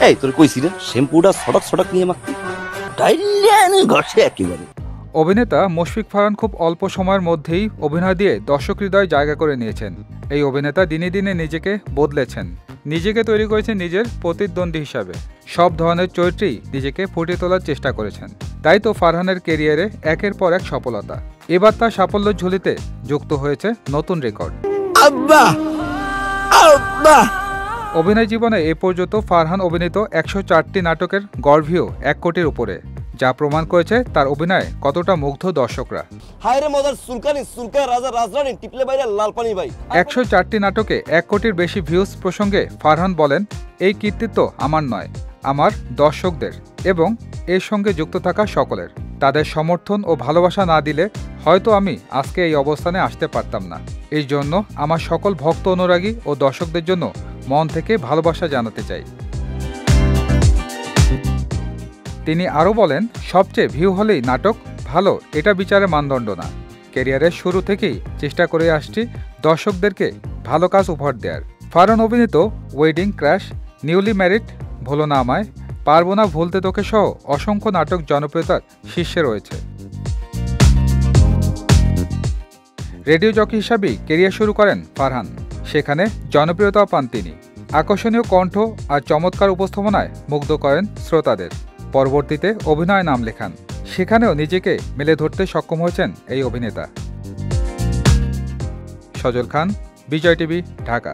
এই তোর কইছি না শ্যাম্পুটা সড়ক সড়ক নিয়ে মাখতে, ডাইলিয়ান ঘষে একেবারে। অভিনেতা মুশফিক ফারহান খুব অল্প সময়ের মধ্যেই অভিনয় দিয়ে দর্শক হৃদয় জায়গা করে নিয়েছেন। এই অভিনেতা দিনে দিনে নিজেকে বদলেছেন, নিজেকে তৈরি করেছেন নিজের প্রতিদ্বন্দ্বী হিসাবে। সব ধরনের চরিত্রেই নিজেকে ফুটিয়ে তোলার চেষ্টা করেছেন। তাই তো ফারহানের ক্যারিয়ারে একের পর এক সফলতা। এবার তার সাফল্যের ঝুলিতে যুক্ত হয়েছে নতুন রেকর্ড। অভিনয় জীবনে এ পর্যন্ত ফারহান অভিনীত ১০৪টি নাটকের গড় ভিউ ১ কোটির উপরে, যা প্রমাণ করেছে তার অভিনয়ে কতটা মুগ্ধ দর্শকরা। ১০৪টি নাটকে ১ কোটির বেশি ভিউজ প্রসঙ্গে ফারহান বলেন, এই কৃতিত্ব আমার নয়, আমার দর্শকদের এবং এর সঙ্গে যুক্ত থাকা সকলের। তাদের সমর্থন ও ভালোবাসা না দিলে হয়তো আমি আজকে এই অবস্থানে আসতে পারতাম না। এই জন্য আমার সকল ভক্ত অনুরাগী ও দর্শকদের জন্য মন থেকে ভালোবাসা জানাতে চাই। তিনি আরও বলেন, সবচেয়ে ভিউ হলেই নাটক ভালো এটা বিচারের মানদণ্ড না। ক্যারিয়ারের শুরু থেকেই চেষ্টা করে আসছি দর্শকদেরকে ভালো কাজ উপহার দেওয়ার। ফারহান অভিনীত ওয়েডিং ক্র্যাশ, নিউলি ম্যারিড, ভুলো না আমায়, পারবো না ভুলতে তোকে সহ অসংখ্য নাটক জনপ্রিয়তার শীর্ষে রয়েছে। রেডিও জকি হিসাবেই ক্যারিয়ার শুরু করেন ফারহান, সেখানে জনপ্রিয়তা পান তিনি। আকর্ষণীয় কণ্ঠ আর চমৎকার উপস্থাপনায় মুগ্ধ করেন শ্রোতাদের। পরবর্তীতে অভিনয়ে নাম লেখান, সেখানেও নিজেকে মেলে ধরতে সক্ষম হয়েছেন এই অভিনেতা। সজল খান, বিজয় টিভি, ঢাকা।